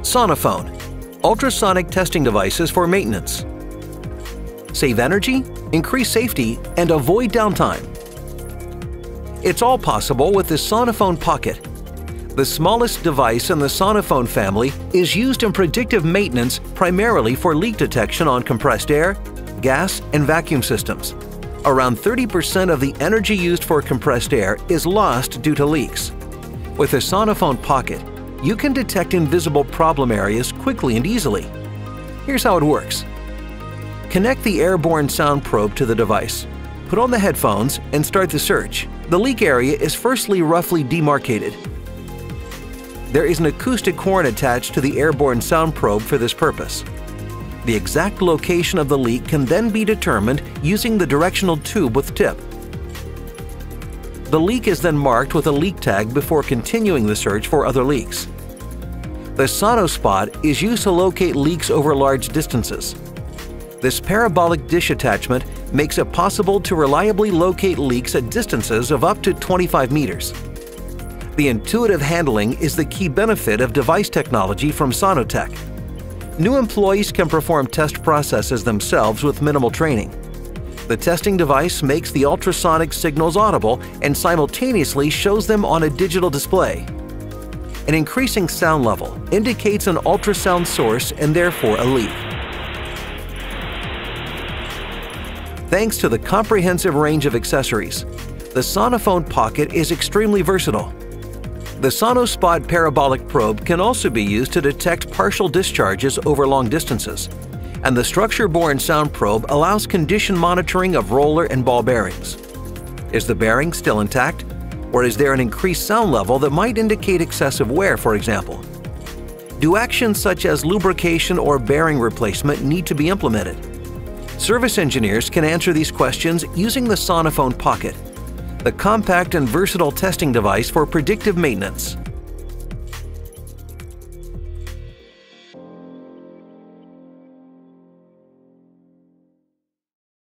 SONAPHONE, ultrasonic testing devices for maintenance. Save energy, increase safety, and avoid downtime. It's all possible with the SONAPHONE Pocket. The smallest device in the SONAPHONE family is used in predictive maintenance primarily for leak detection on compressed air, gas, and vacuum systems. Around 30% of the energy used for compressed air is lost due to leaks. With the SONAPHONE Pocket, you can detect invisible problem areas quickly and easily. Here's how it works. Connect the airborne sound probe to the device. Put on the headphones and start the search. The leak area is firstly roughly demarcated. There is an acoustic horn attached to the airborne sound probe for this purpose. The exact location of the leak can then be determined using the directional tube with tip. The leak is then marked with a leak tag before continuing the search for other leaks. The SonoSpot is used to locate leaks over large distances. This parabolic dish attachment makes it possible to reliably locate leaks at distances of up to 25 meters. The intuitive handling is the key benefit of device technology from Sonotech. New employees can perform test processes themselves with minimal training. The testing device makes the ultrasonic signals audible and simultaneously shows them on a digital display. An increasing sound level indicates an ultrasound source and therefore a leak. Thanks to the comprehensive range of accessories, the SONAPHONE Pocket is extremely versatile. The SonoSpot parabolic probe can also be used to detect partial discharges over long distances, and the structure-borne sound probe allows condition monitoring of roller and ball bearings. Is the bearing still intact, or is there an increased sound level that might indicate excessive wear, for example? Do actions such as lubrication or bearing replacement need to be implemented? Service engineers can answer these questions using the SONAPHONE Pocket, the compact and versatile testing device for predictive maintenance.